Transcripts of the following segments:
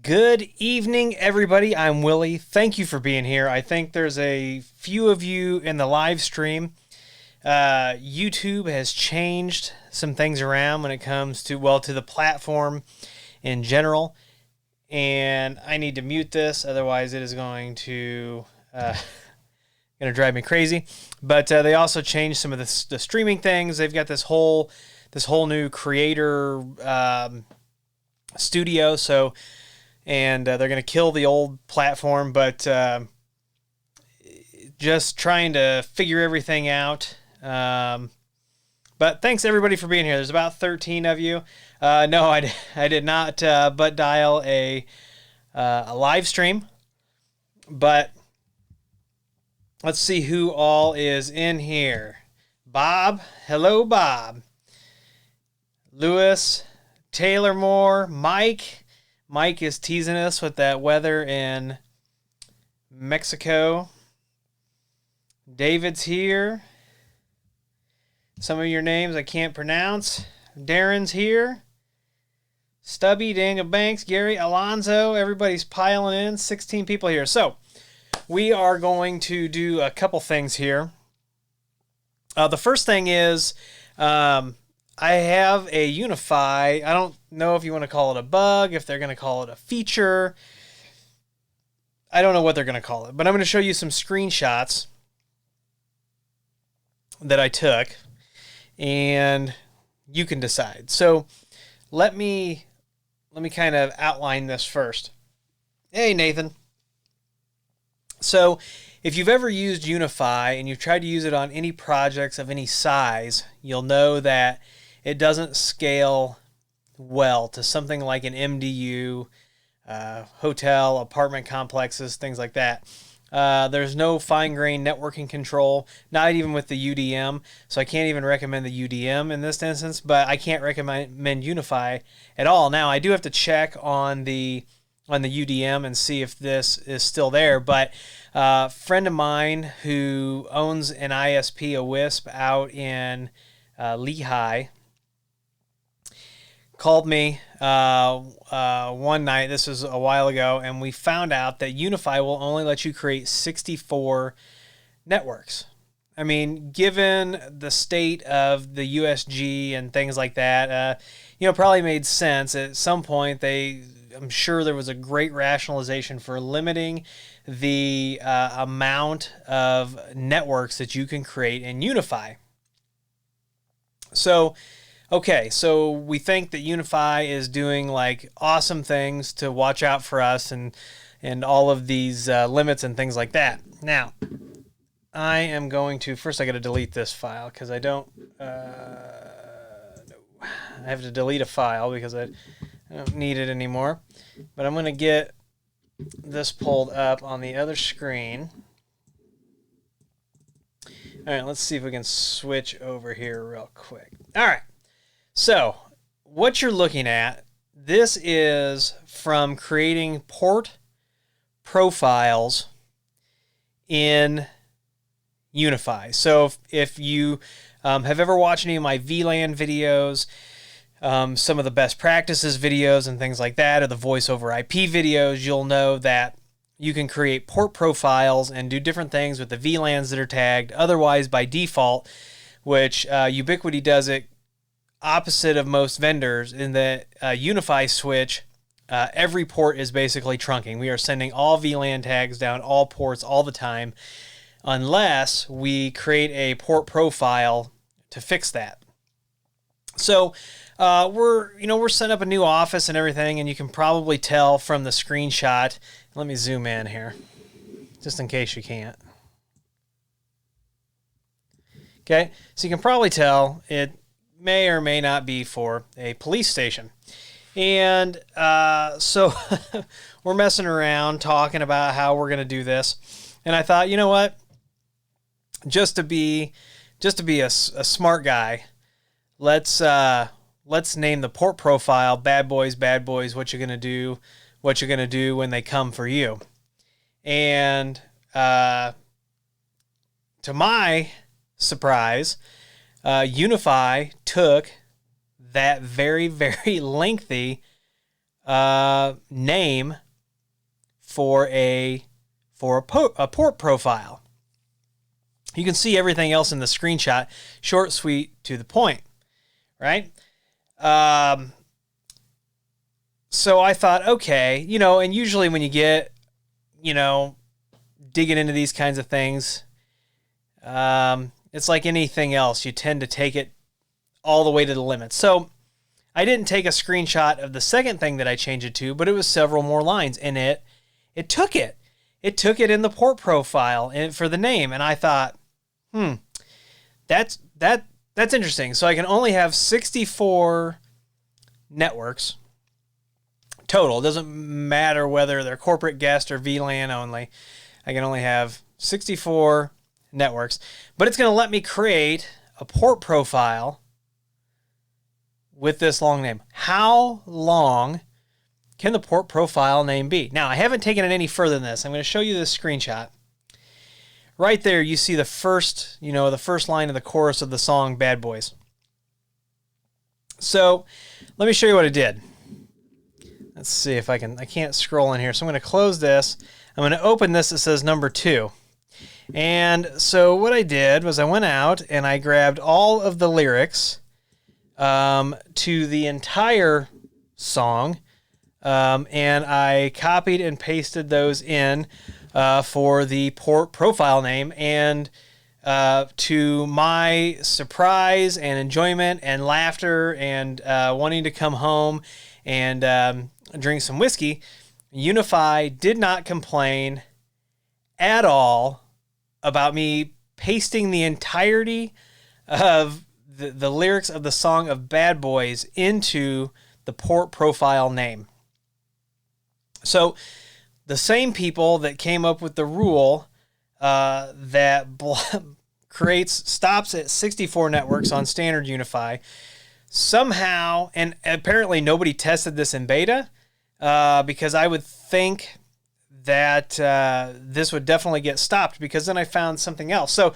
Good evening, everybody. I'm Willie. Thank you for being here. I think there's a few of you in the live stream. YouTube has changed some things around when it comes to, to the platform in general. And I need to mute this, otherwise it is going to drive me crazy. But they also changed some of the streaming things. They've got this whole new creator studio. And they're going to kill the old platform, but just trying to figure everything out. But thanks everybody for being here. There's about 13 of you. No, I did not butt dial a live stream, but let's see who all is in here. Bob, hello Bob. Lewis, Taylor Moore, Mike. Mike is teasing us with that weather in Mexico. David's here. Some of your names I can't pronounce. Darren's here. Stubby, Daniel Banks, Gary, Alonzo. Everybody's piling in. 16 people here. So we are going to do a couple things here. The first thing is I have a UniFi. I don't know if you want to call it a bug, if they're going to call it a feature. I don't know what they're going to call it, but I'm going to show you some screenshots that I took, and you can decide. So let me kind of outline this first. Hey, Nathan. So if you've ever used UniFi and you've tried to use it on any projects of any size, you'll know that it doesn't scale well to something like an MDU, hotel, apartment complexes, things like that. There's no fine-grained networking control, not even with the UDM, so I can't even recommend the UDM in this instance, but I can't recommend UniFi at all. Now, I do have to check on the UDM and see if this is still there, but a friend of mine who owns an ISP, a WISP, out in Lehigh, called me one night, this was a while ago, and we found out that UniFi will only let you create 64 networks. I mean, given the state of the USG and things like that, probably made sense. At some point, I'm sure there was a great rationalization for limiting the amount of networks that you can create in UniFi. So we think that UniFi is doing like awesome things to watch out for us and all of these limits and things like that. Now, I am going to, first I got to delete this file because I don't, I have to delete a file because I don't need it anymore. But I'm going to get this pulled up on the other screen. All right, let's see if we can switch over here real quick. All right. So, what you're looking at, this is from creating port profiles in UniFi. So, if you have ever watched any of my VLAN videos, some of the best practices videos and things like that, or the voice over IP videos, you'll know that you can create port profiles and do different things with the VLANs that are tagged. Otherwise, by default, which Ubiquiti does it opposite of most vendors, in the UniFi switch, every port is basically trunking. We are sending all VLAN tags down all ports all the time, unless we create a port profile to fix that. So we're setting up a new office and everything, and you can probably tell from the screenshot. Let me zoom in here, just in case you can't. Okay, so you can probably tell it may or may not be for a police station. And so we're messing around, talking about how we're going to do this. And I thought, you know what? Just to be a smart guy, let's name the port profile Bad Boys, what you're going to do when they come for you. And to my surprise, UniFi took that very, very lengthy name for a port profile. You can see everything else in the screenshot, short, sweet, to the point, right? So I thought, okay, and usually when you get, digging into these kinds of things, it's like anything else. You tend to take it all the way to the limit. So I didn't take a screenshot of the second thing that I changed it to, but it was several more lines, and it took it. It took it in the port profile and for the name, and I thought, that's interesting. So I can only have 64 networks total. It doesn't matter whether they're corporate, guest, or VLAN only. I can only have 64 networks, but it's going to let me create a port profile with this long name. How long can the port profile name be? Now, I haven't taken it any further than this. I'm going to show you this screenshot. Right there, you see the first line of the chorus of the song Bad Boys. So let me show you what I did. Let's see if I can't scroll in here. So I'm going to close this. I'm going to open this. It says number 2. And so what I did was I went out and I grabbed all of the lyrics to the entire song, and I copied and pasted those in for the port profile name. And to my surprise and enjoyment and laughter and wanting to come home and drink some whiskey, UniFi did not complain at all about me pasting the entirety of the lyrics of the song of Bad Boys into the port profile name. So the same people that came up with the rule that stops at 64 networks on standard UniFi somehow, and apparently nobody tested this in beta, because I would think that this would definitely get stopped, because then I found something else. So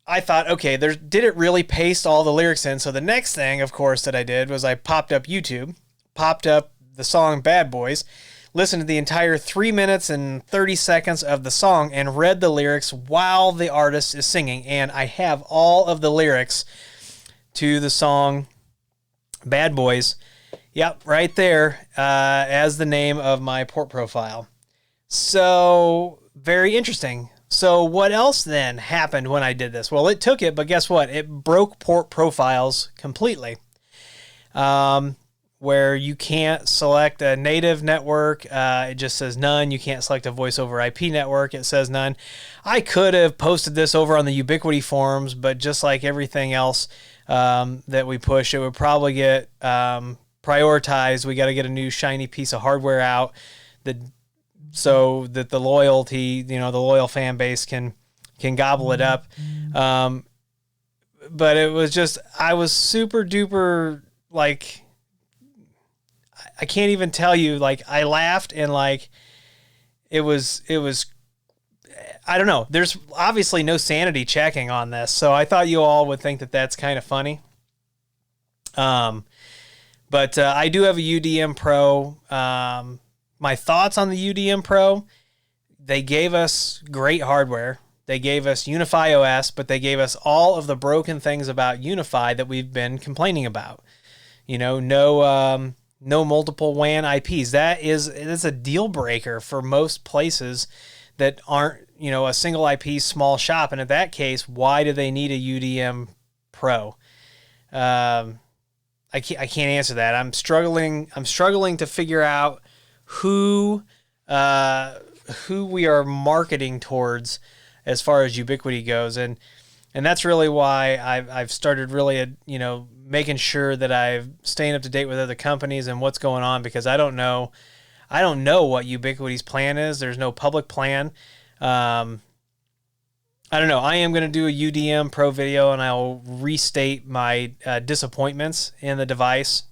I thought, okay, did it really paste all the lyrics in? So the next thing, of course, that I did was I popped up YouTube, popped up the song Bad Boys, listened to the entire 3 minutes and 30 seconds of the song, and read the lyrics while the artist is singing. And I have all of the lyrics to the song Bad Boys. Yep, right there as the name of my port profile. So very interesting. So what else then happened when I did this? Well, it took it, but guess what? It broke port profiles completely. Where you can't select a native network, it just says none. You can't select a voice over IP network, it says none. I could have posted this over on the Ubiquiti forums, but just like everything else that we push, it would probably get prioritized. We got to get a new shiny piece of hardware out so that the loyal fan base can gobble it up. But it was just, I was super duper, like, I can't even tell you, like, I laughed and like, it was, I don't know. There's obviously no sanity checking on this. So I thought you all would think that that's kind of funny. But I do have a UDM Pro. My thoughts on the UDM Pro, they gave us great hardware. They gave us UniFi OS, but they gave us all of the broken things about UniFi that we've been complaining about. No multiple WAN IPs. It's a deal breaker for most places that aren't, a single IP small shop. And in that case, why do they need a UDM Pro? I can't answer that. I'm struggling to figure out who we are marketing towards as far as Ubiquiti goes. And that's really why I've started really, making sure that I'm staying up to date with other companies and what's going on, because I don't know what Ubiquiti's plan is. There's no public plan. I don't know. I am going to do a UDM Pro video, and I'll restate my disappointments in the device.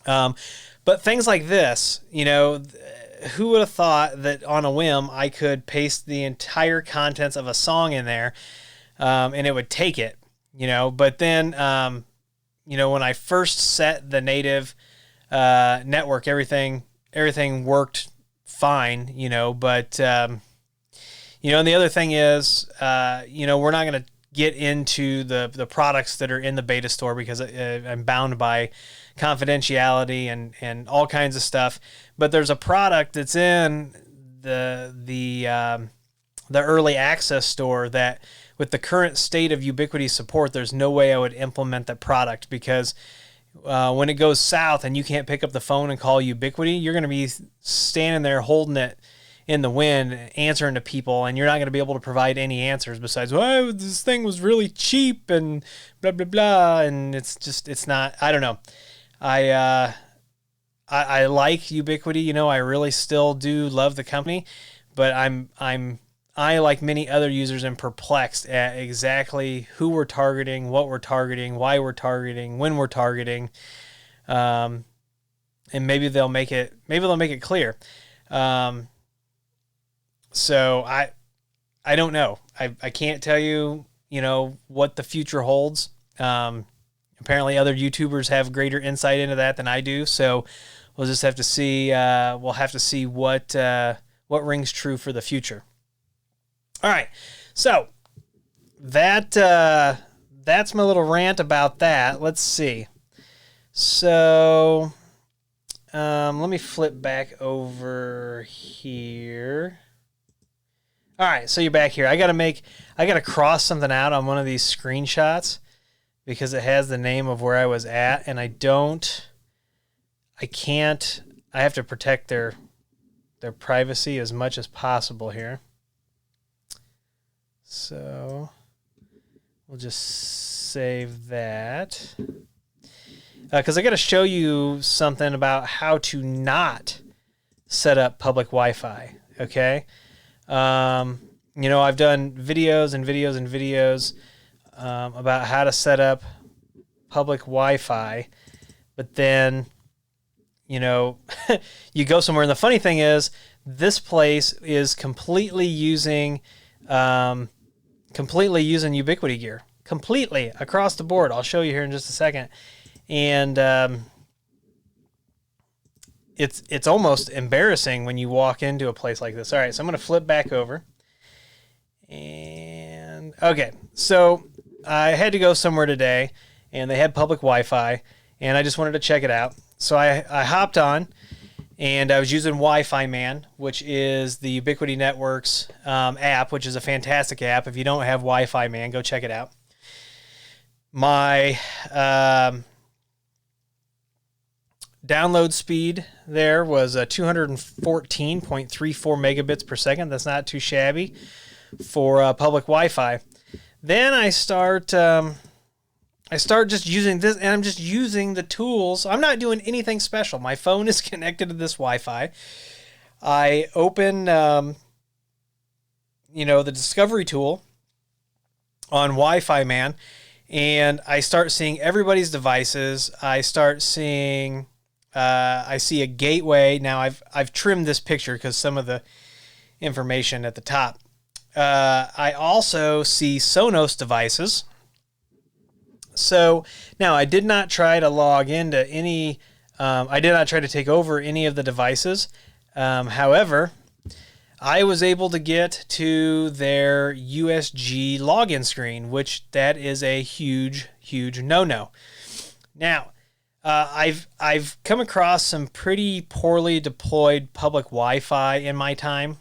But things like this, who would have thought that on a whim I could paste the entire contents of a song in there, and it would take it, But then, when I first set the native network, everything worked fine, but, and the other thing is, we're not going to get into the products that are in the beta store because I'm bound by confidentiality and all kinds of stuff. But there's a product that's in the early access store that, with the current state of Ubiquiti support, there's no way I would implement that product, because when it goes south and you can't pick up the phone and call Ubiquiti, you're going to be standing there holding it in the wind, answering to people, and you're not going to be able to provide any answers besides, well, this thing was really cheap and blah, blah, blah. And it's not, I don't know. I like Ubiquiti, I really still do love the company, but I, like many other users, am perplexed at exactly who we're targeting, what we're targeting, why we're targeting, when we're targeting. And maybe they'll make it clear. So I don't know. I can't tell you, what the future holds. Apparently other YouTubers have greater insight into that than I do. So we'll just have to see. We'll have to see what rings true for the future. All right. So that's my little rant about that. Let's see. So let me flip back over here. All right, so you're back here. I gotta cross something out on one of these screenshots because it has the name of where I was at, and I have to protect their privacy as much as possible here. So we'll just save that. Because I got to show you something about how to not set up public Wi-Fi, okay? I've done videos and videos and videos about how to set up public Wi-Fi, but then, you go somewhere, and the funny thing is, this place is completely using Ubiquiti gear, completely across the board. I'll show you here in just a second. And it's almost embarrassing when you walk into a place like this. All right, so I'm going to flip back over. And okay, so I had to go somewhere today, and they had public Wi-Fi, and I just wanted to check it out. So I hopped on, and I was using Wi-Fi Man, which is the Ubiquiti Networks app, which is a fantastic app. If you don't have Wi-Fi Man, go check it out. My download speed there was 214.34 megabits per second. That's not too shabby for public Wi-Fi. Then I start just using this, and I'm just using the tools. I'm not doing anything special. My phone is connected to this Wi-Fi. I open, the discovery tool on Wi-Fi Man, and I start seeing everybody's devices. I start seeing, I see a gateway. Now I've trimmed this picture because some of the information at the top. I also see Sonos devices. So now I did not try to log into any, I did not try to take over any of the devices. However, I was able to get to their USG login screen, which that is a huge, huge no-no. Now, I've come across some pretty poorly deployed public Wi-Fi in my time.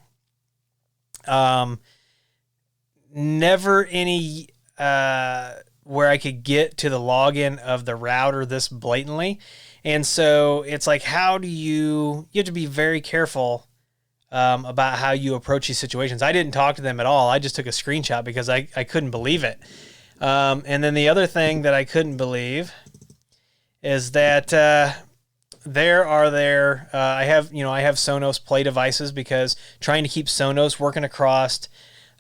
Never any where I could get to the login of the router this blatantly. And so it's like, you have to be very careful about how you approach these situations. I didn't talk to them at all. I just took a screenshot because I couldn't believe it. And then the other thing that I couldn't believe is that I have Sonos Play devices, because trying to keep Sonos working across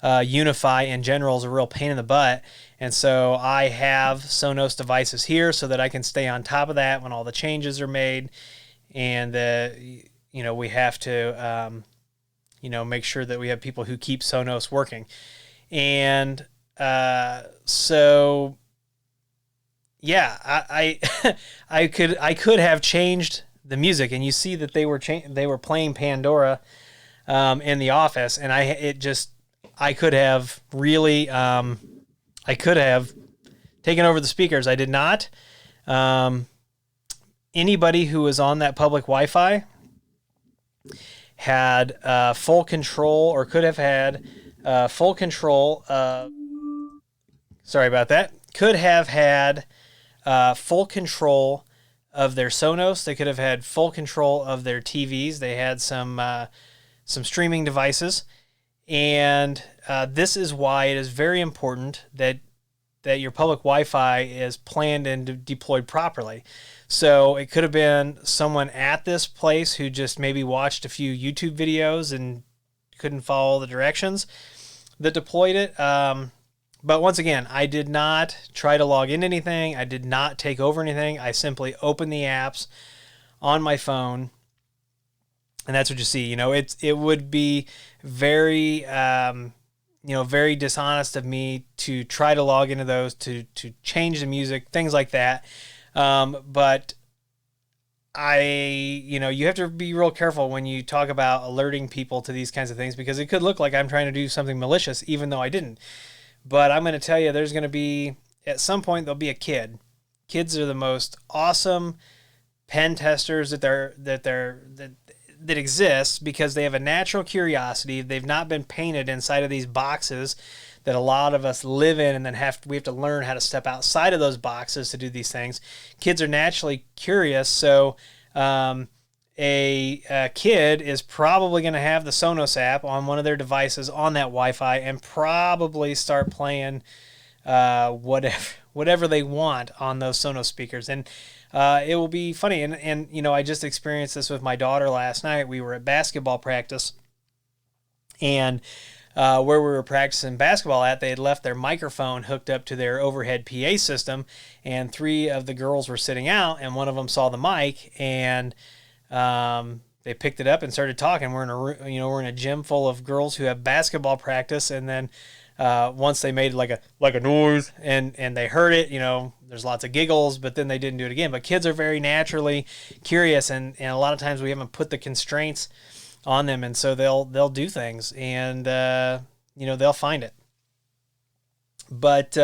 Unify in general is a real pain in the butt. And so I have Sonos devices here so that I can stay on top of that when all the changes are made. And, we have to, make sure that we have people who keep Sonos working. And so, yeah, I could have changed the music, and you see that they were playing Pandora in the office, and I could have really I could have taken over the speakers. I did not. Anybody who was on that public Wi-Fi had full control, or could have had full control. Sorry about that. Could have had full control of their Sonos. They could have had full control of their TVs. They had some streaming devices, and this is why it is very important that your public Wi-Fi is planned and deployed properly. So it could have been someone at this place who just maybe watched a few YouTube videos and couldn't follow the directions that deployed it. But once again, I did not try to log into anything. I did not take over anything. I simply opened the apps on my phone, and that's what you see. It would be very very dishonest of me to try to log into those, to change the music, things like that. But you have to be real careful when you talk about alerting people to these kinds of things, because it could look like I'm trying to do something malicious, even though I didn't. But I'm going to tell you, there's going to be, at some point, there'll be a kid. Kids are the most awesome pen testers that exist, because they have a natural curiosity. They've not been painted inside of these boxes that a lot of us live in, and then we have to learn how to step outside of those boxes to do these things. Kids are naturally curious, so a kid is probably going to have the Sonos app on one of their devices on that Wi-Fi and probably start playing whatever they want on those Sonos speakers. And it will be funny. And I just experienced this with my daughter last night. We were at basketball practice, and where we were practicing basketball at, they had left their microphone hooked up to their overhead PA system, and 3 of the girls were sitting out, and one of them saw the mic, and they picked it up and started talking. We're in a gym full of girls who have basketball practice, and then once they made like a noise and they heard it, there's lots of giggles, but then they didn't do it again. But kids are very naturally curious, and a lot of times we haven't put the constraints on them, and so they'll do things, and they'll find it. But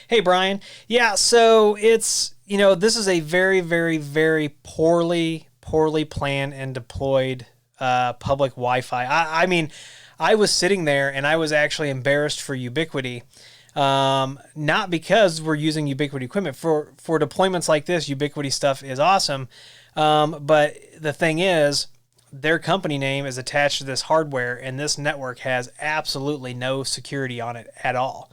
hey, Brian, yeah, so it's this is a very, very, very poorly planned and deployed public Wi-Fi. I mean, I was sitting there and I was actually embarrassed for Ubiquiti. Not because we're using Ubiquiti equipment. For deployments like this, Ubiquiti stuff is awesome. But the thing is, their company name is attached to this hardware, and this network has absolutely no security on it at all.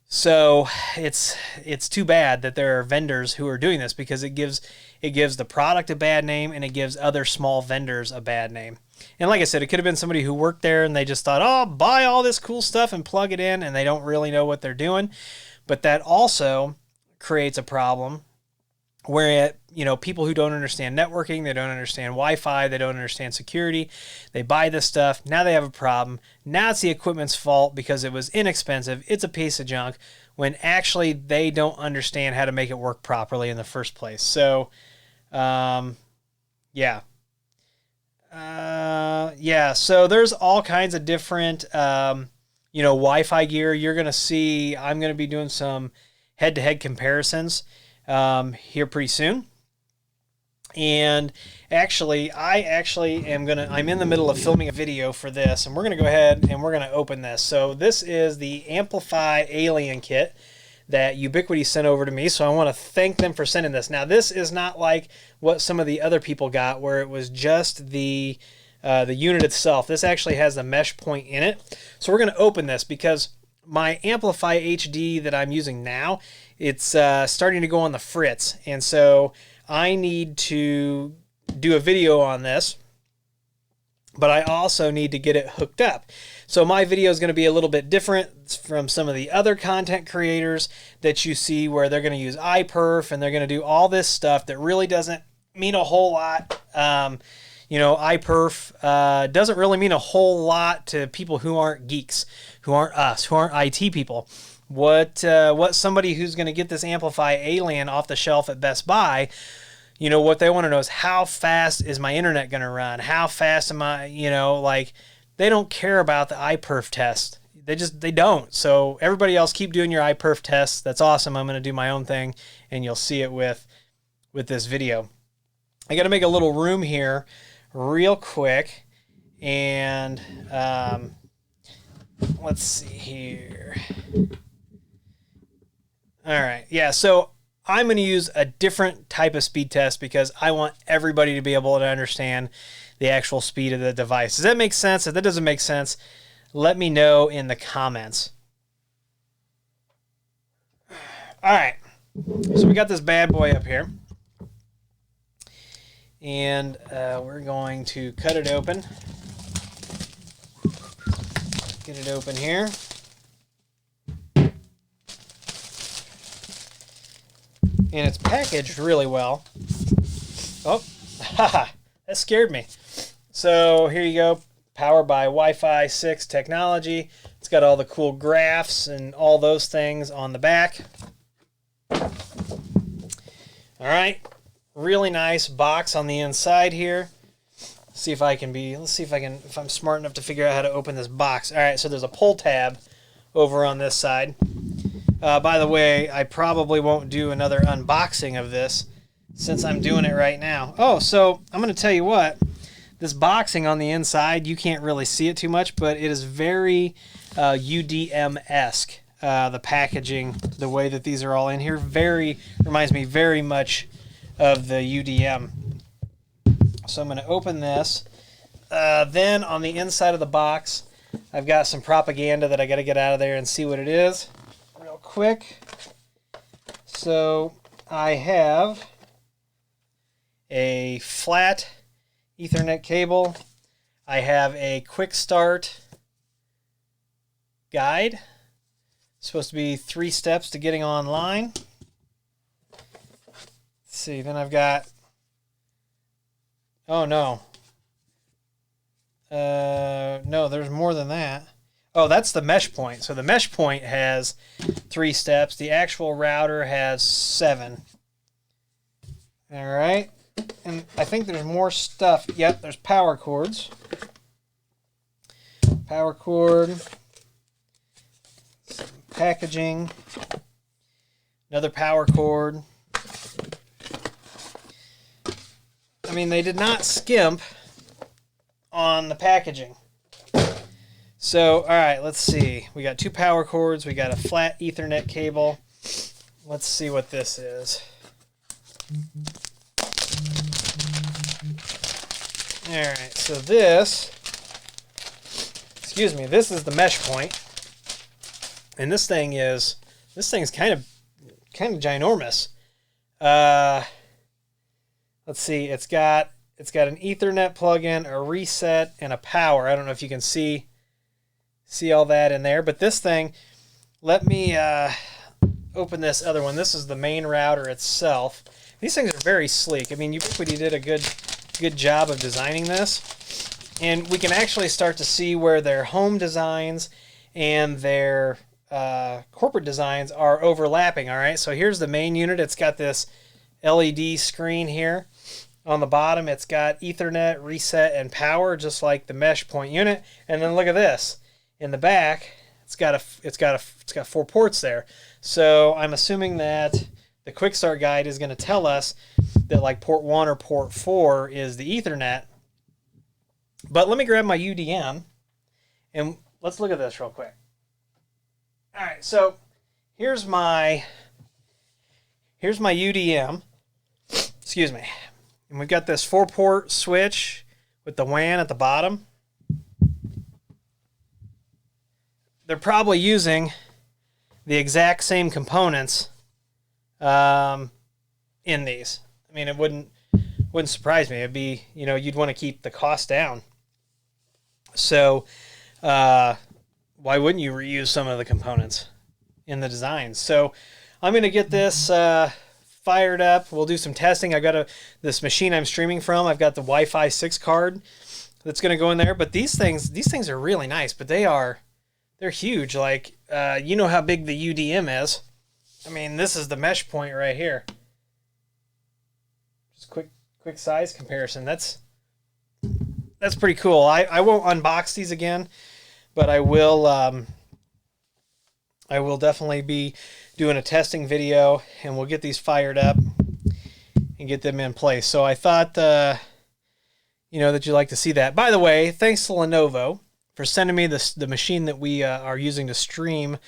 So it's too bad that there are vendors who are doing this, because it gives the product a bad name, and it gives other small vendors a bad name. And like I said, it could have been somebody who worked there and they just thought, oh, buy all this cool stuff and plug it in, and they don't really know what they're doing. But that also creates a problem where people who don't understand networking, they don't understand Wi-Fi, they don't understand security, they buy this stuff. Now they have a problem. Now it's the equipment's fault because it was inexpensive. It's a piece of junk, when actually they don't understand how to make it work properly in the first place. So, yeah. So there's all kinds of different, Wi-Fi gear. You're going to see, I'm going to be doing some head-to-head comparisons here pretty soon. And actually, I'm in the middle of filming a video for this, and we're going to go ahead and we're going to open this. So this is the Amplify Alien Kit that Ubiquiti sent over to me, so I want to thank them for sending this. Now, this is not like what some of the other people got, where it was just the unit itself. This actually has a mesh point in it. So we're going to open this, because my Amplify HD that I'm using now, it's starting to go on the fritz, and so I need to do a video on this, but I also need to get it hooked up. So my video is going to be a little bit different from some of the other content creators that you see, where they're going to use iPerf and they're going to do all this stuff that really doesn't mean a whole lot. iPerf doesn't really mean a whole lot to people who aren't geeks, who aren't us, who aren't IT people. What somebody who's going to get this Amplify Alien off the shelf at Best Buy, You know, what they want to know is how fast is my internet going to run? How fast am I, you know, like they don't care about the iPerf test. They don't. So everybody else keep doing your iPerf tests. That's awesome. I'm going to do my own thing and you'll see it with this video. I got to make a little room here real quick. And let's see here. All right. Yeah. So I'm going to use a different type of speed test because I want everybody to be able to understand the actual speed of the device. Does that make sense? If that doesn't make sense, let me know in the comments. All right. So we got this bad boy up here. And we're going to cut it open. Get it open here. And it's packaged really well. Oh, haha, that scared me. So here you go, powered by Wi-Fi 6 technology. It's got all the cool graphs and all those things on the back. All right, really nice box on the inside here. Let's see if I'm smart enough to figure out how to open this box. All right, so there's a pull tab over on this side. By the way, I probably won't do another unboxing of this since I'm doing it right now. Oh, so I'm going to tell you what. This boxing on the inside, you can't really see it too much, but it is very UDM-esque. The packaging, the way that these are all in here, reminds me very much of the UDM. So I'm going to open this. Then on the inside of the box, I've got some propaganda that I got to get out of there and see what it is real quick. So I have a flat Ethernet cable. I have a quick start guide. It's supposed to be 3 steps to getting online. Let's see, then I've got, oh no. No, there's more than that. Oh, that's the mesh point. So the mesh point has 3 steps. The actual router has 7. All right. And I think there's more stuff. Yep, there's power cords. Power cord. Some packaging. Another power cord. I mean, they did not skimp on the packaging. So, all right, let's see. We got 2 power cords. We got a flat Ethernet cable. Let's see what this is. All right, so this is the mesh point, and this thing's kind of ginormous. Let's see, it's got an Ethernet plug-in, a reset, and a power. I don't know if you can see all that in there, but this thing, let me open this other one. This is the main router itself. These things are very sleek. I mean, Ubiquiti did a good job of designing this, and we can actually start to see where their home designs and their corporate designs are overlapping. All right, so here's the main unit. It's got this LED screen here on the bottom. It's got Ethernet, reset, and power, just like the mesh point unit. And then look at this in the back. It's got 4 ports there. So I'm assuming that the quick start guide is going to tell us that like port 1 or port 4 is the Ethernet. But let me grab my UDM and let's look at this real quick. All right, so here's my UDM. Excuse me. And we've got this 4-port switch with the WAN at the bottom. They're probably using the exact same components in these. I mean, it wouldn't surprise me. It'd be, you'd want to keep the cost down. So why wouldn't you reuse some of the components in the designs? So I'm going to get this fired up. We'll do some testing. I've got this machine I'm streaming from. I've got the Wi-Fi 6 card that's going to go in there. But these things are really nice, but they're huge. Like, you know how big the UDM is. I mean, this is the mesh point right here. Just quick size comparison. That's pretty cool. I won't unbox these again, but I will definitely be doing a testing video, and we'll get these fired up and get them in place. So I thought that you'd like to see that. By the way, thanks to Lenovo for sending me the machine that we are using to stream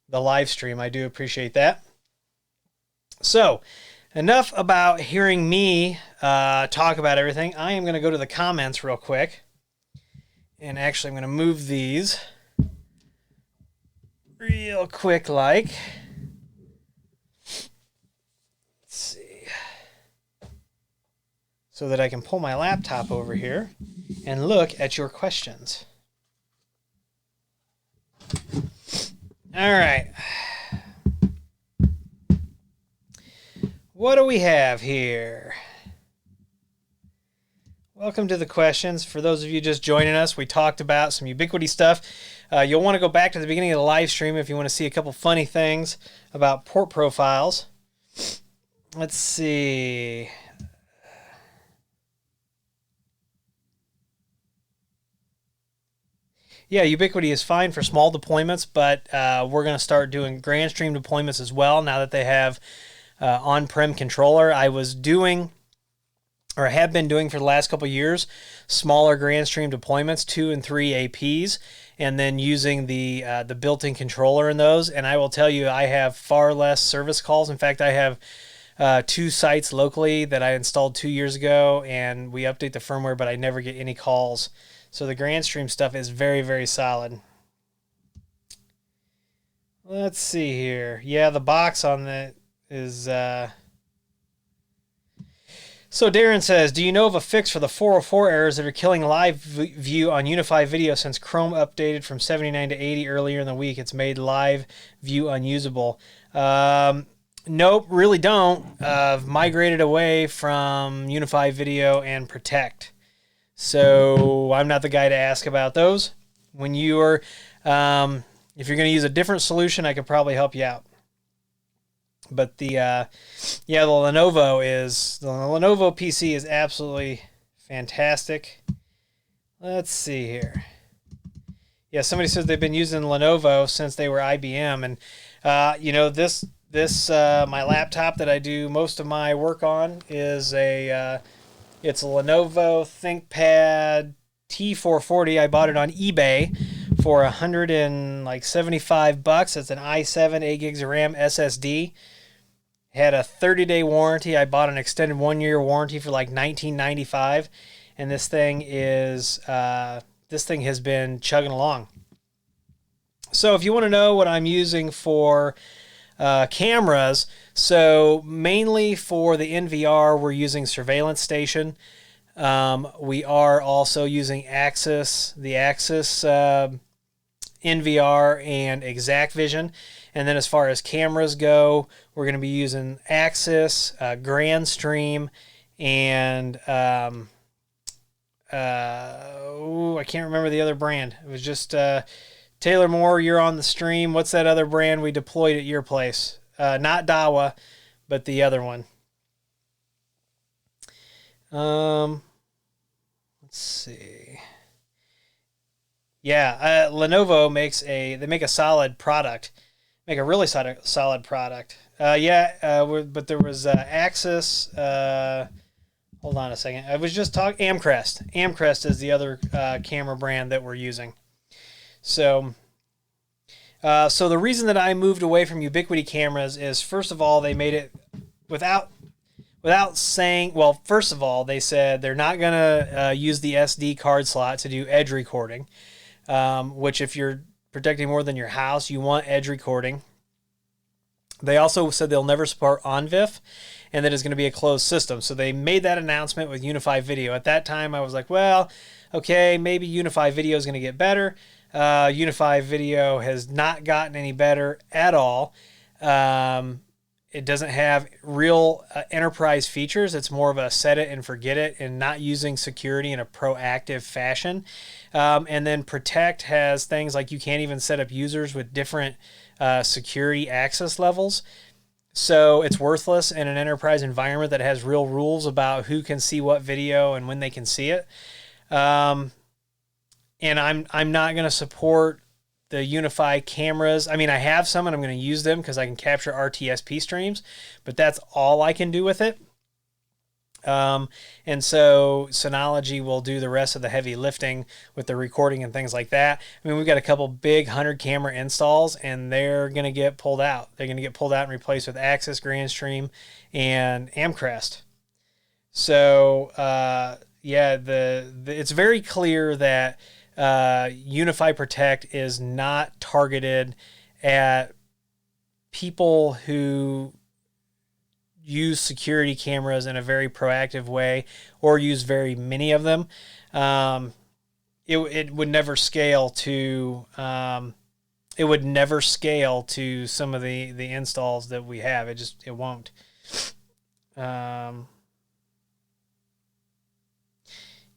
the live stream. I do appreciate that. So, enough about hearing me talk about everything. I am going to go to the comments real quick. And actually, I'm going to move these real quick like. Let's see. So that I can pull my laptop over here and look at your questions. All right. What do we have here? Welcome to the questions. For those of you just joining us, we talked about some Ubiquiti stuff. You'll want to go back to the beginning of the live stream if you want to see a couple funny things about port profiles. Let's see. Yeah, Ubiquiti is fine for small deployments, but we're going to start doing GrandStream deployments as well now that they have on-prem controller. I was doing, or have been doing for the last couple of years, smaller GrandStream deployments, 2 and 3 APs, and then using the built-in controller in those. And I will tell you, I have far less service calls. In fact, I have 2 sites locally that I installed 2 years ago, and we update the firmware, but I never get any calls. So the GrandStream stuff is very, very solid. Let's see here. Yeah, the box on that is... So Darren says, do you know of a fix for the 404 errors that are killing live view on UniFi Video since Chrome updated from 79 to 80 earlier in the week? It's made live view unusable. Nope, really don't. I've migrated away from UniFi Video and Protect. So I'm not the guy to ask about those. When you're, if you're going to use a different solution, I could probably help you out. But the Lenovo PC is absolutely fantastic. Let's see here. Yeah, somebody says they've been using Lenovo since they were IBM, and this my laptop that I do most of my work on is it's a Lenovo ThinkPad T440. I bought it on eBay for $175. It's an i7 8 gigs of RAM SSD. Had a 30-day warranty. I bought an extended 1-year warranty for like $19.95, and this thing has been chugging along. So if you want to know what I'm using for cameras, so mainly for the NVR, we're using Surveillance Station. We are also using Axis, the Axis NVR and ExactVision. And then as far as cameras go, we're going to be using Axis, GrandStream, and I can't remember the other brand. It was just Taylor Moore, you're on the stream. What's that other brand we deployed at your place? Not Dahua, but the other one. Let's see. Yeah, Lenovo makes a solid product. Make a really solid product. But there was Axis. Hold on a second. I was just talking Amcrest. Amcrest is the other camera brand that we're using. So the reason that I moved away from Ubiquiti cameras is, first of all, they made it without saying. Well, first of all, they said they're not gonna use the SD card slot to do edge recording, which if you're protecting more than your house, you want edge recording. They also said they'll never support ONVIF, and that it's going to be a closed system. So they made that announcement with UniFi Video. At that time, I was like, well, okay, maybe UniFi Video is going to get better. UniFi Video has not gotten any better at all. It doesn't have real enterprise features. It's more of a set it and forget it and not using security in a proactive fashion. And then Protect has things like you can't even set up users with different security access levels. So it's worthless in an enterprise environment that has real rules about who can see what video and when they can see it. And I'm not going to support the Unify cameras. I mean, I have some and I'm going to use them because I can capture RTSP streams, but that's all I can do with it. And so Synology will do the rest of the heavy lifting with the recording and things like that. I mean, we've got a couple big 100 camera installs and they're going to get pulled out. They're going to get pulled out and replaced with Axis, Grandstream, and Amcrest. So, yeah, it's very clear that Unify Protect is not targeted at people who use security cameras in a very proactive way or use very many of them. It would never scale to it would never scale to some of the installs that we have. It won't.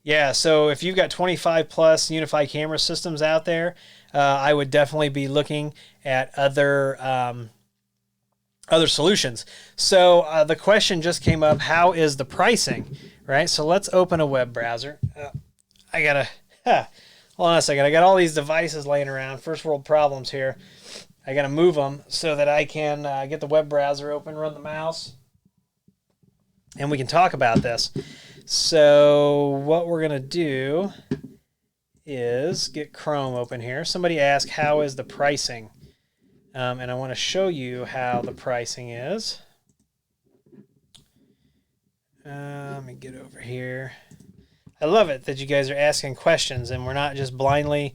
Yeah, so if you've got 25 plus Unify camera systems out there, I would definitely be looking at other solutions. So the question just came up, how is the pricing, right? So let's open a web browser. Hold on a second. I got all these devices laying around. First world problems here. I got to move them so that I can get the web browser open, run the mouse, and we can talk about this. So what we're going to do is get Chrome open here. Somebody asked, how is the pricing? And I want to show you how the pricing is. Let me get over here. I love it that you guys are asking questions and we're not just blindly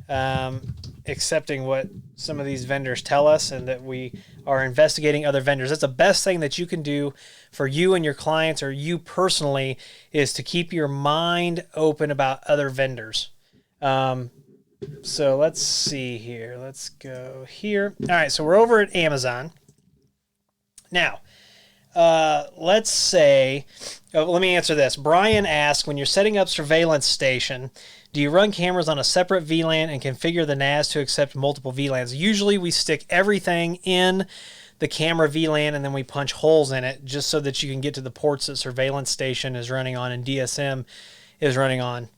accepting what some of these vendors tell us and that we are investigating other vendors. That's the best thing that you can do for you and your clients or you personally is to keep your mind open about other vendors. So let's see here. Let's go here. All right, so we're over at Amazon. Now, let's say, let me answer this. Brian asked, when you're setting up surveillance station, do you run cameras on a separate VLAN and configure the NAS to accept multiple VLANs? Usually we stick everything in the camera VLAN and then we punch holes in it just so that you can get to the ports that surveillance station is running on and DSM is running on.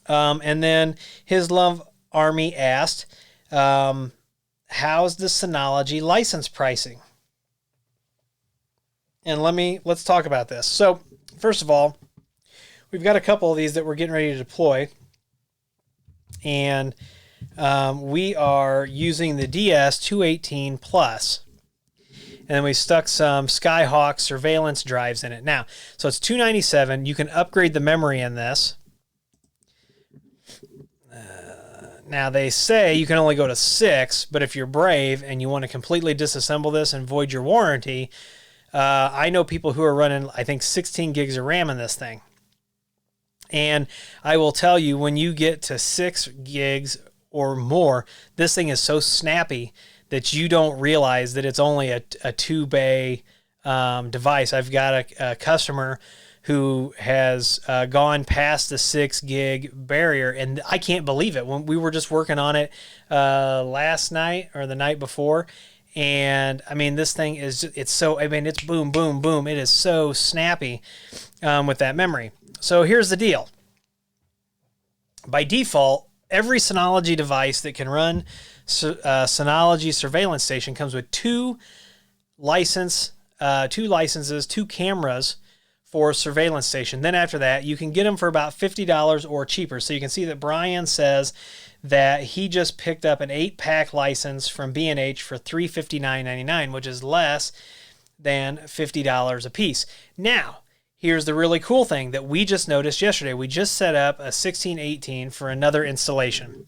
And then His Love Army asked, how's the Synology license pricing? And let's talk about this. So first of all, we've got a couple of these that we're getting ready to deploy. And we are using the DS218 Plus. And then we stuck some Skyhawk surveillance drives in it. Now, so it's $297. You can upgrade the memory in this. Now, they say you can only go to 6, but if you're brave and you want to completely disassemble this and void your warranty, I know people who are running, I think, 16 gigs of RAM in this thing. And I will tell you, when you get to 6 gigs or more, this thing is so snappy that you don't realize that it's only a 2-bay device. I've got a customer who has gone past the 6 gig barrier, and I can't believe it. When we were just working on it last night or the night before, and I mean, this thing is, it's boom, boom, boom. It is so snappy with that memory. So here's the deal. By default, every Synology device that can run Synology surveillance station comes with two licenses, 2 cameras for surveillance station. Then after that, you can get them for about $50 or cheaper. So you can see that Brian says that he just picked up an 8-pack license from B&H for $359.99, which is less than $50 a piece. Now, here's the really cool thing that we just noticed yesterday. We just set up a 1618 for another installation.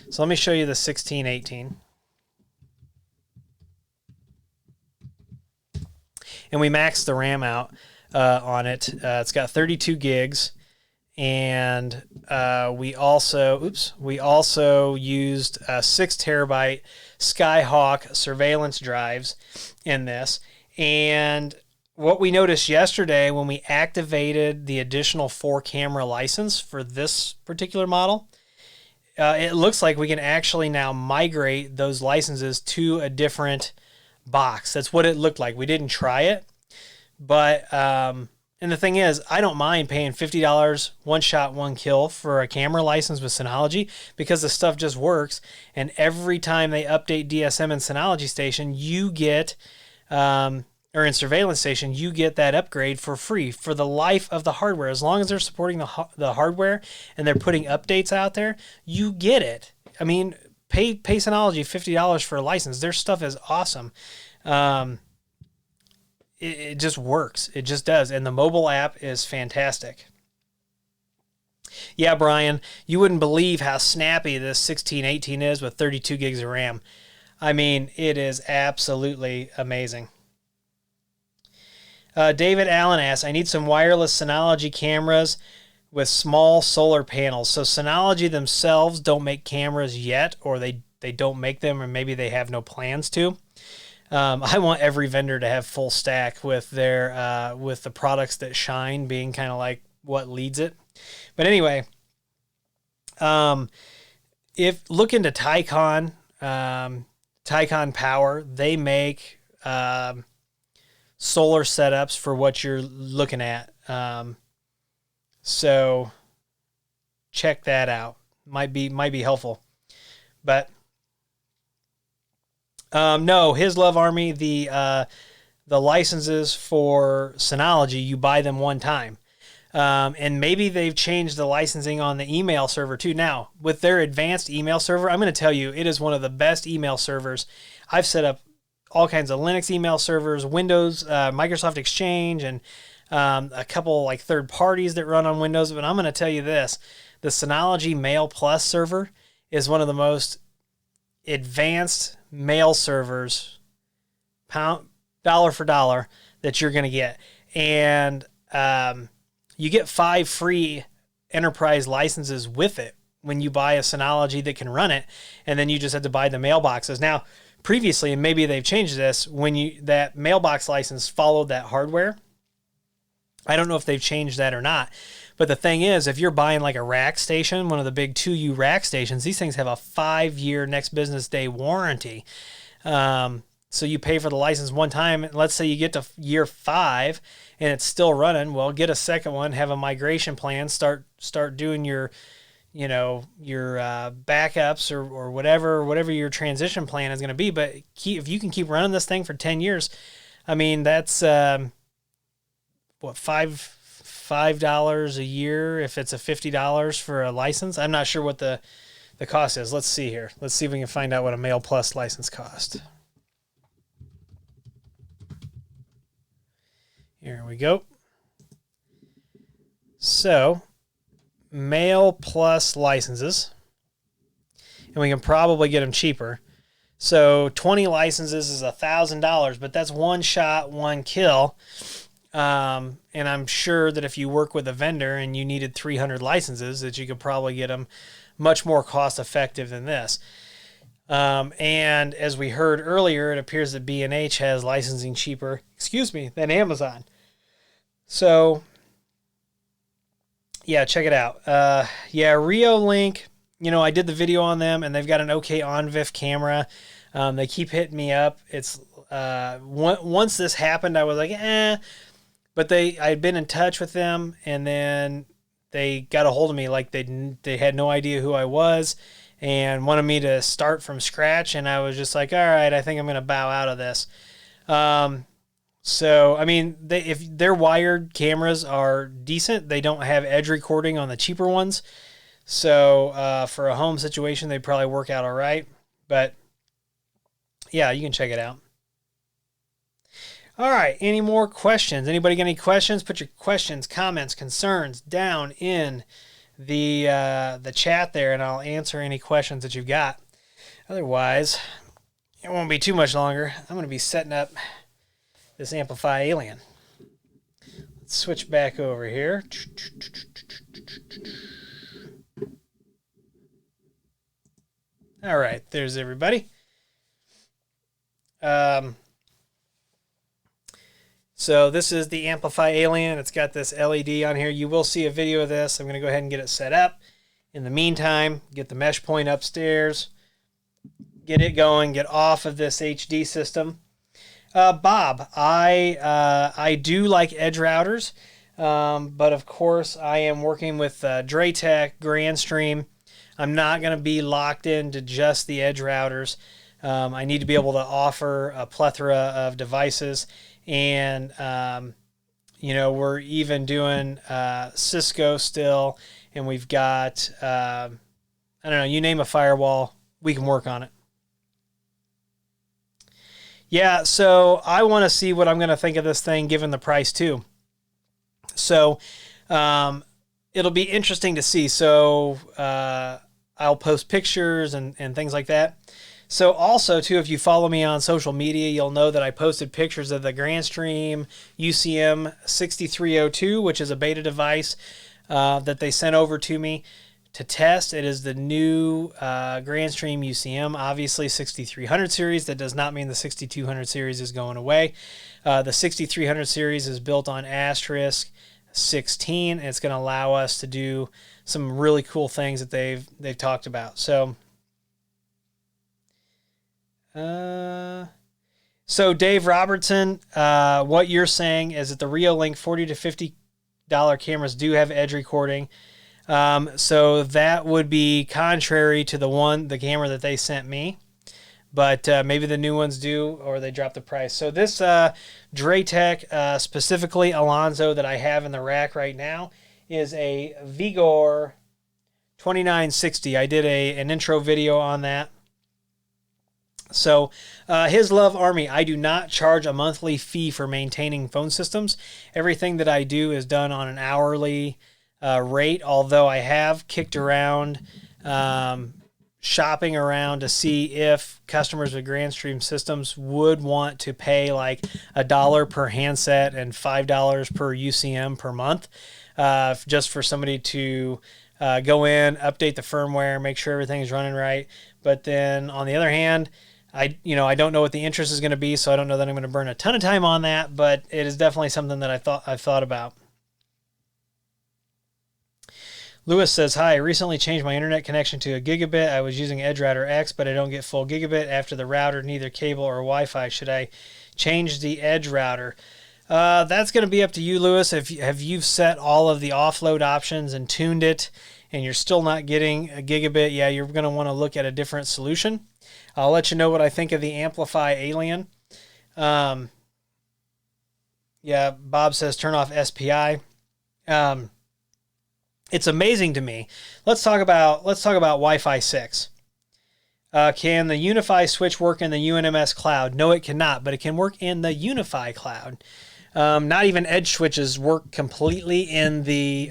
So let me show you the 1618. And we maxed the RAM out on it. It's got 32 gigs. And we also used 6 terabyte Skyhawk surveillance drives in this. And what we noticed yesterday when we activated the additional 4 camera license for this particular model, it looks like we can actually now migrate those licenses to a different box. That's what it looked like. We didn't try it, but and the thing is, I don't mind paying $50 one shot, one kill for a camera license with Synology because the stuff just works. And every time they update DSM and Synology Station, you get, or in Surveillance Station, you get that upgrade for free for the life of the hardware. As long as they're supporting the hardware and they're putting updates out there, you get it. I mean, pay Synology $50 for a license. Their stuff is awesome. It just works. It just does. And the mobile app is fantastic. Yeah, Brian, you wouldn't believe how snappy this 1618 is with 32 gigs of RAM. I mean, it is absolutely amazing. David Allen asks, I need some wireless Synology cameras with small solar panels. So Synology themselves don't make cameras yet, or they don't make them, or maybe they have no plans to. I want every vendor to have full stack with their with the products that shine being kind of like what leads it. But anyway, if look into Tycon, Tycon Power, they make solar setups for what you're looking at. So check that out. Might be helpful. But no, His Love Army, the licenses for Synology, you buy them one time. And maybe they've changed the licensing on the email server too. Now, with their advanced email server, I'm going to tell you, it is one of the best email servers. I've set up all kinds of Linux email servers, Windows, Microsoft Exchange, and a couple like third parties that run on Windows. But I'm going to tell you this, the Synology Mail Plus server is one of the most advanced mail servers, dollar for dollar, that you're going to get. And you get 5 free enterprise licenses with it when you buy a Synology that can run it, and then you just have to buy the mailboxes. Now, previously, and maybe they've changed this, when that mailbox license followed that hardware. I don't know if they've changed that or not. But the thing is, if you're buying like a rack station, one of the big 2U rack stations, these things have a 5-year next business day warranty. So you pay for the license one time. And let's say you get to year 5 and it's still running. Well, get a second one, have a migration plan, start doing your backups or whatever your transition plan is going to be. But if you can keep running this thing for 10 years, I mean, that's $5 a year if it's a $50 for a license. I'm not sure what the cost is. Let's see here. Let's see if we can find out what a Mail Plus license costs. Here we go. So, Mail Plus licenses, and we can probably get them cheaper. So 20 licenses is $1,000, but that's one shot, one kill. And I'm sure that if you work with a vendor and you needed 300 licenses, that you could probably get them much more cost effective than this. And as we heard earlier, it appears that B&H has licensing cheaper, than Amazon. So yeah, check it out. Reolink, I did the video on them, and they've got an OK OnVIF camera. They keep hitting me up. It's once this happened, I was like, but I had been in touch with them, and then they got a hold of me like they had no idea who I was and wanted me to start from scratch. And I was just like, all right, I think I'm going to bow out of this. So, I mean, if their wired cameras are decent, they don't have edge recording on the cheaper ones. So for a home situation, they probably work out all right. But yeah, you can check it out. All right, any more questions? Anybody got any questions? Put your questions, comments, concerns down in the chat there, and I'll answer any questions that you've got. Otherwise, it won't be too much longer. I'm going to be setting up this Amplify Alien. Let's switch back over here. All right, there's everybody. So this is the Amplify Alien. It's got this LED on here. You will see a video of this. I'm going to go ahead and get it set up. In the meantime, get the mesh point upstairs, get it going, get off of this HD system. Bob, I do like edge routers, but of course I am working with Draytech, Grandstream. I'm not going to be locked into just the edge routers. I need to be able to offer a plethora of devices, and we're even doing Cisco still, and we've got I don't know, you name a firewall, we can work on it. Yeah, so I want to see what I'm going to think of this thing given the price too. So um, it'll be interesting to see. So I'll post pictures and things like that. So also too, if you follow me on social media, you'll know that I posted pictures of the Grandstream UCM 6302, which is a beta device that they sent over to me to test. It is the new Grandstream UCM, obviously 6300 series. That does not mean the 6200 series is going away. The 6300 series is built on Asterisk 16, and it's going to allow us to do some really cool things that they've talked about. So Dave Robertson, what you're saying is that the Reolink $40 to $50 cameras do have edge recording. So that would be contrary to the camera that they sent me, but maybe the new ones do, or they drop the price. So this Draytech, specifically Alonzo, that I have in the rack right now is a Vigor 2960. I did an intro video on that. So his Love Army, I do not charge a monthly fee for maintaining phone systems. Everything that I do is done on an hourly rate, although I have kicked around shopping around to see if customers with Grandstream systems would want to pay like $1 per handset and $5 per UCM per month, just for somebody to go in, update the firmware, make sure everything's running right. But then on the other hand, I don't know what the interest is going to be, so I don't know that I'm going to burn a ton of time on that, but it is definitely something that I've thought about. Lewis says, hi, I recently changed my internet connection to a gigabit. I was using EdgeRouter X, but I don't get full gigabit after the router, neither cable or Wi-Fi. Should I change the edge router? That's going to be up to you, Lewis. Have you set all of the offload options and tuned it, and you're still not getting a gigabit, yeah, you're going to want to look at a different solution. I'll let you know what I think of the Amplify Alien. Yeah, Bob says turn off SPI. It's amazing to me. Let's talk about Wi-Fi 6. Can the UniFi switch work in the UNMS cloud? No, it cannot, but it can work in the UniFi cloud. Not even edge switches work completely in the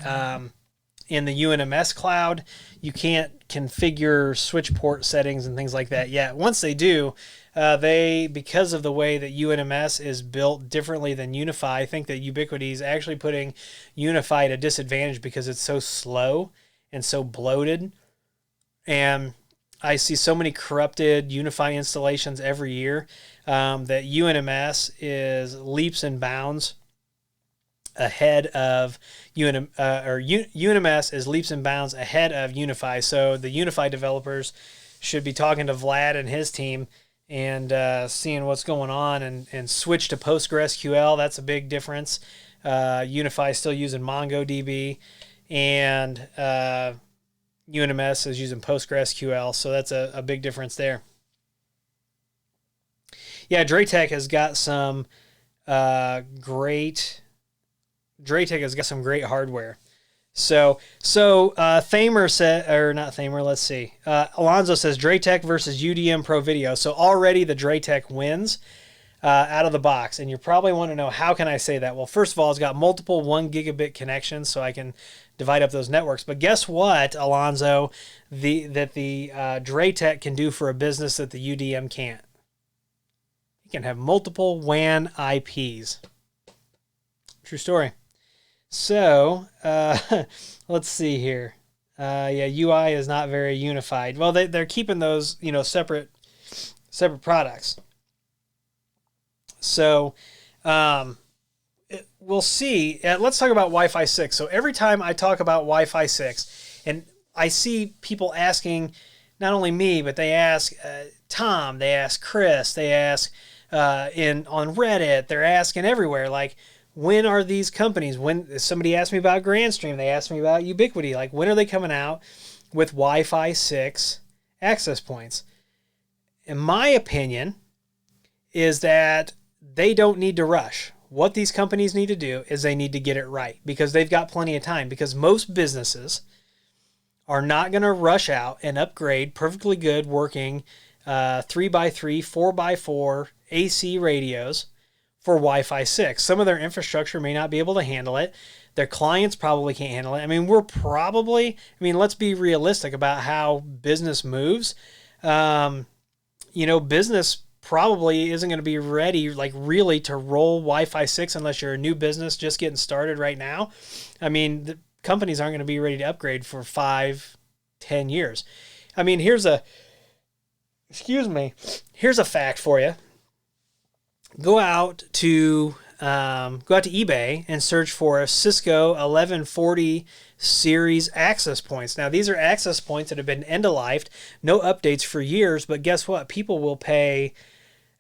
UNMS cloud. You can't configure switch port settings and things like that yet. Once they do, because of the way that UNMS is built differently than UniFi, I think that Ubiquiti is actually putting UniFi at a disadvantage because it's so slow and so bloated. And I see so many corrupted UniFi installations every year that UNMS is leaps and bounds ahead of UNMS is leaps and bounds ahead of UniFi. So the UniFi developers should be talking to Vlad and his team and seeing what's going on and switch to PostgreSQL. That's a big difference. UniFi is still using MongoDB, and UNMS is using PostgreSQL. So that's a big difference there. Yeah, Draytech has got some great hardware. So Thamer said, or not Thamer, let's see. Alonzo says Draytech versus UDM Pro Video. So already the Draytech wins out of the box. And you probably want to know, how can I say that? Well, first of all, it's got multiple 1 gigabit connections, so I can divide up those networks. But guess what, Alonzo, the Draytech can do for a business that the UDM can't. You can have multiple WAN IPs. True story. So, let's see here. Yeah, UI is not very unified. Well, they're keeping those, separate products. So, we'll see. Let's talk about Wi-Fi 6. So every time I talk about Wi-Fi 6, and I see people asking, not only me, but they ask Tom, they ask Chris, they ask on Reddit. They're asking everywhere, like, when are these companies? When somebody asked me about Grandstream, they asked me about Ubiquiti. Like, when are they coming out with Wi-Fi 6 access points? In my opinion, is that they don't need to rush. What these companies need to do is they need to get it right because they've got plenty of time. Because most businesses are not going to rush out and upgrade perfectly good working 3x3, 4x4 AC radios for Wi-Fi 6. Some of their infrastructure may not be able to handle it. Their clients probably can't handle it. I mean, let's be realistic about how business moves. Business probably isn't going to be ready, like, really to roll Wi-Fi 6 unless you're a new business just getting started right now. I mean, the companies aren't going to be ready to upgrade for 5-10 years. I mean, here's a fact for you. Go out to eBay and search for a Cisco 1140 series access points. Now, these are access points that have been end-of-lifed, no updates for years, but guess what? People will pay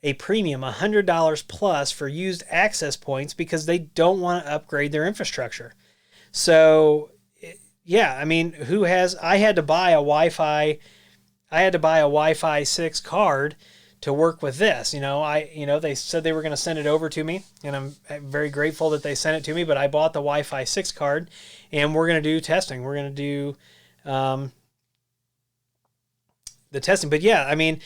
a premium, $100 plus, for used access points because they don't want to upgrade their infrastructure. So, yeah, I mean, I had to buy a Wi-Fi 6 card to work with this. They said they were going to send it over to me, and I'm very grateful that they sent it to me, but I bought the Wi-Fi 6 card, and we're going to do testing. We're going to do the testing. But yeah, I mean,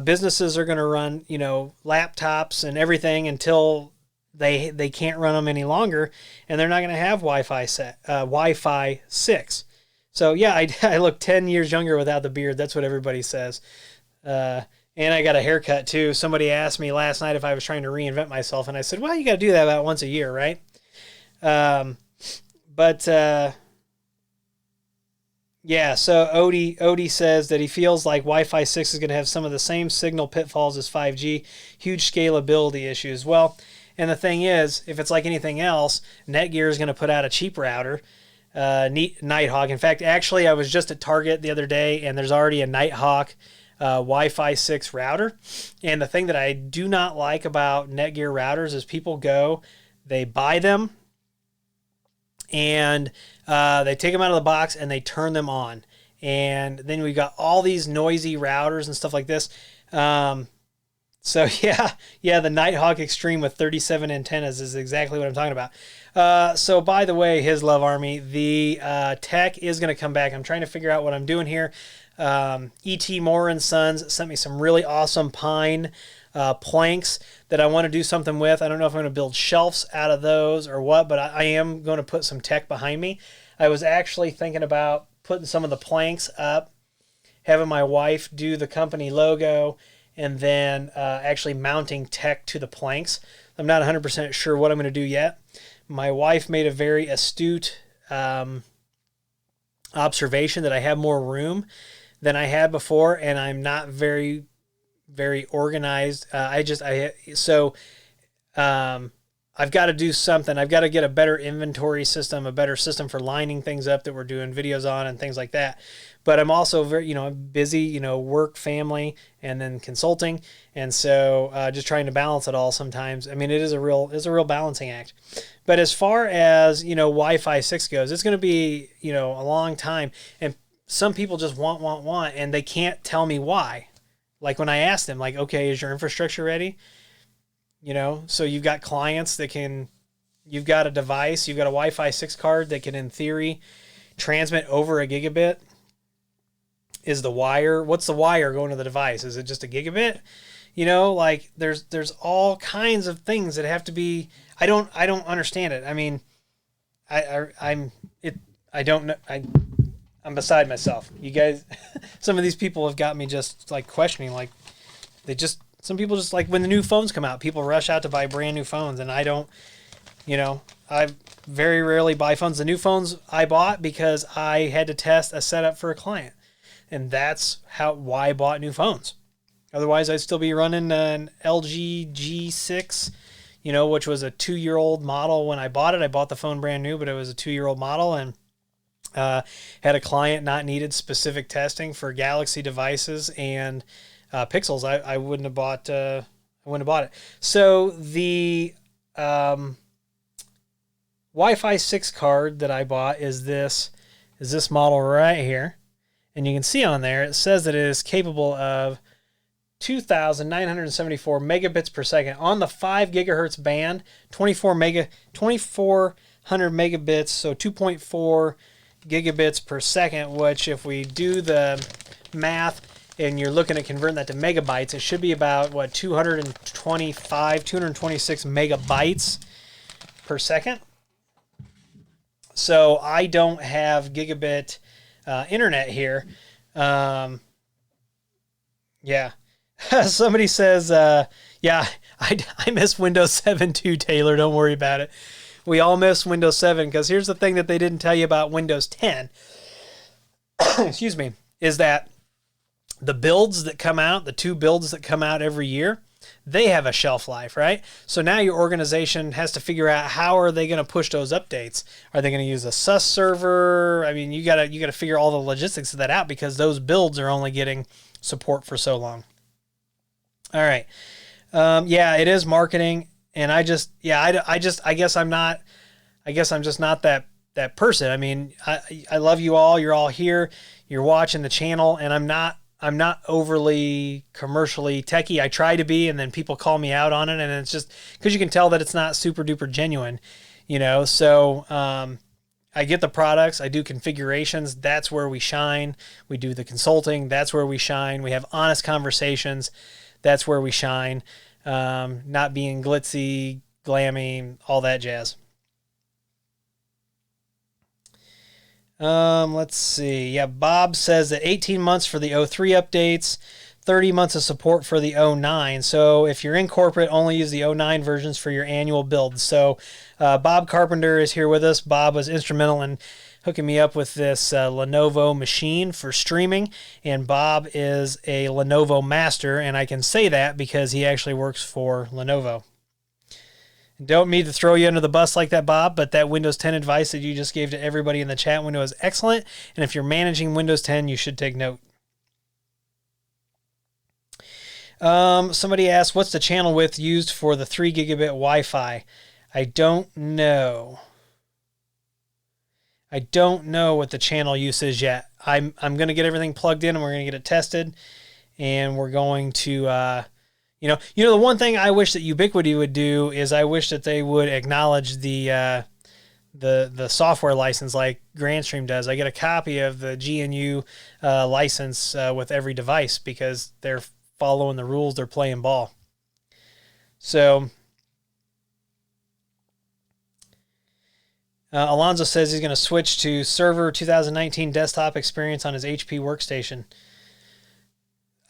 businesses are going to run, laptops and everything until they can't run them any longer, and they're not going to have Wi-Fi 6. So yeah, I look 10 years younger without the beard. That's what everybody says. And I got a haircut too. Somebody asked me last night if I was trying to reinvent myself, and I said, well, you got to do that about once a year, right? Yeah, so Odie says that he feels like Wi-Fi 6 is going to have some of the same signal pitfalls as 5G, huge scalability issues. Well, and the thing is, if it's like anything else, Netgear is going to put out a cheap router, Nighthawk. In fact, actually, I was just at Target the other day, and there's already a Nighthawk Wi-Fi 6 router. And the thing that I do not like about Netgear routers is people they buy them, and they take them out of the box and they turn them on. And then we've got all these noisy routers and stuff like this. So yeah, the Nighthawk Extreme with 37 antennas is exactly what I'm talking about. So by the way, His Love Army, the tech is going to come back. I'm trying to figure out what I'm doing here. E.T. Moore and Sons sent me some really awesome pine planks that I want to do something with. I don't know if I'm going to build shelves out of those or what, but I am going to put some tech behind me. I was actually thinking about putting some of the planks up, having my wife do the company logo, and then actually mounting tech to the planks. I'm not 100% sure what I'm going to do yet. My wife made a very astute observation that I have more room than I had before, and I'm not very, very organized. I've got to do something. I've got to get a better inventory system, a better system for lining things up that we're doing videos on and things like that. But I'm also very, busy, work, family, and then consulting. And so just trying to balance it all sometimes. I mean, it's a real balancing act. But as far as, Wi-Fi 6 goes, it's going to be, a long time. And some people just want, and they can't tell me why. Like when I ask them, like, okay, is your infrastructure ready? So you've got clients you've got a device, you've got a Wi-Fi 6 card that can, in theory, transmit over a gigabit. What's the wire going to the device? Is it just a gigabit? There's all kinds of things that have to be, I don't understand it. I mean, I'm beside myself. You guys, some of these people have got me just like questioning, like some people just like when the new phones come out, people rush out to buy brand new phones, and I don't, I very rarely buy phones. The new phones I bought because I had to test a setup for a client, and that's why I bought new phones. Otherwise, I'd still be running an LG G6, which was a 2-year-old model when I bought it. I bought the phone brand new, but it was a 2-year-old model, and had a client not needed specific testing for Galaxy devices and Pixels. I wouldn't have bought I wouldn't have bought it. So the Wi-Fi 6 card that I bought is this model right here. And you can see on there, it says that it is capable of 2,974 megabits per second on the 5 gigahertz band, 2400 megabits, so 2.4 gigabits per second, which if we do the math and you're looking at converting that to megabytes, it should be about, what, 226 megabytes per second. So I don't have gigabit internet here. Yeah. Somebody says, yeah, I miss Windows 7 too, Taylor. Don't worry about it. We all miss Windows 7 because here's the thing that they didn't tell you about Windows 10. Excuse me, is that the builds that come out, the 2 builds that come out every year, they have a shelf life, right? So now your organization has to figure out how are they going to push those updates. Are they going to use a SUS server? I mean, you got to figure all the logistics of that out because those builds are only getting support for so long. All right. Yeah, it is marketing, and I guess I'm just not that person. I mean, I love you all. You're all here. You're watching the channel, and I'm not overly commercially techie. I try to be, and then people call me out on it, and it's just because you can tell that it's not super duper genuine, you know. So I get the products, I do configurations. That's where we shine. We do the consulting. That's where we shine. We have honest conversations. That's where we shine. Not being glitzy, glammy, all that jazz. Let's see. Yeah, Bob says that 18 months for the 03 updates, 30 months of support for the 09. So if you're in corporate, only use the 09 versions for your annual build. So Bob Carpenter is here with us. Bob was instrumental in hooking me up with this Lenovo machine for streaming, and Bob is a Lenovo master, and I can say that because he actually works for Lenovo. Don't mean to throw you under the bus like that, Bob, but that Windows 10 advice that you just gave to everybody in the chat window is excellent, and if you're managing Windows 10, you should take note. Somebody asked, what's the channel width used for the 3 gigabit Wi-Fi? I don't know. I don't know what the channel use is yet. I'm going to get everything plugged in, and we're going to get it tested, and we're going to... You know, the one thing I wish that Ubiquiti would do is I wish that they would acknowledge the software license like Grandstream does. I get a copy of the GNU license with every device because they're following the rules. They're playing ball. So Alonzo says he's going to switch to Server 2019 desktop experience on his HP workstation.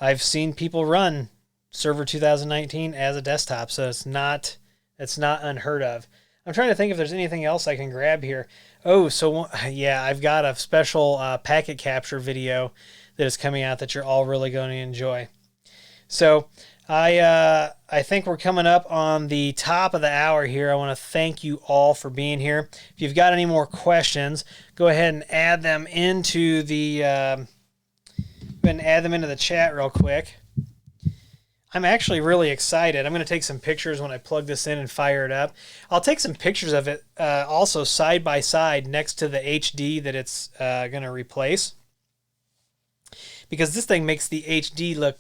I've seen people run Server 2019 as a desktop, so it's not unheard of. I'm trying to think if there's anything else I can grab here. Oh, so yeah, I've got a special packet capture video that is coming out that you're all really going to enjoy. So I think we're coming up on the top of the hour here. I want to thank you all for being here. If you've got any more questions, go ahead and add them into the chat real quick. I'm actually really excited. I'm going to take some pictures when I plug this in and fire it up. I'll take some pictures of it also side by side next to the HD that it's going to replace, because this thing makes the HD look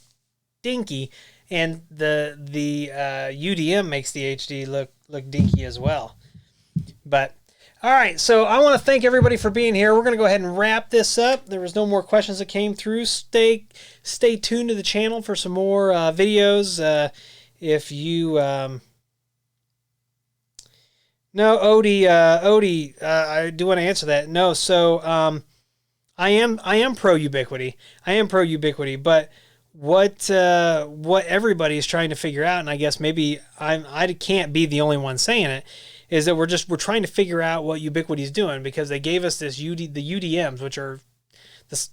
dinky, and the UDM makes the HD look dinky as well. But all right, so I want to thank everybody for being here. We're going to go ahead and wrap this up. There was no more questions that came through. Stay tuned to the channel for some more videos. If you no, Odie, I do want to answer that. No, so I am pro Ubiquiti. I am pro Ubiquiti, but what everybody is trying to figure out, and I guess maybe I can't be the only one saying it, is that we're trying to figure out what Ubiquiti is doing, because they gave us the UDMs, which are this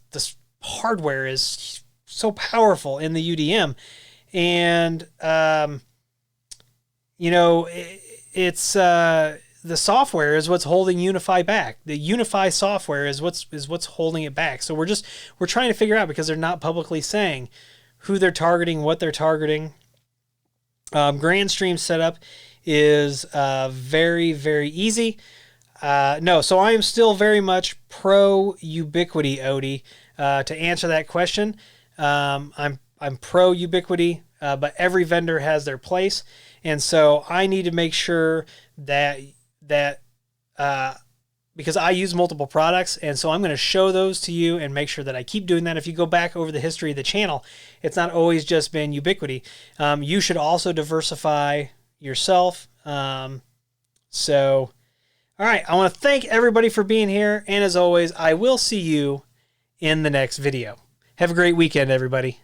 hardware is so powerful in the UDM, and it's the software is what's holding UniFi back. The UniFi software is what's holding it back. So we're trying to figure out, because they're not publicly saying who they're targeting, what they're targeting. GrandStream setup is very, very easy. So I am still very much pro Ubiquiti, Odie. To answer that question, I'm pro Ubiquiti, but every vendor has their place, and so I need to make sure that because I use multiple products, and so I'm going to show those to you and make sure that I keep doing that. If you go back over the history of the channel, it's not always just been Ubiquiti. You should also diversify yourself. All right, I want to thank everybody for being here, and as always, I will see you in the next video. Have a great weekend, everybody.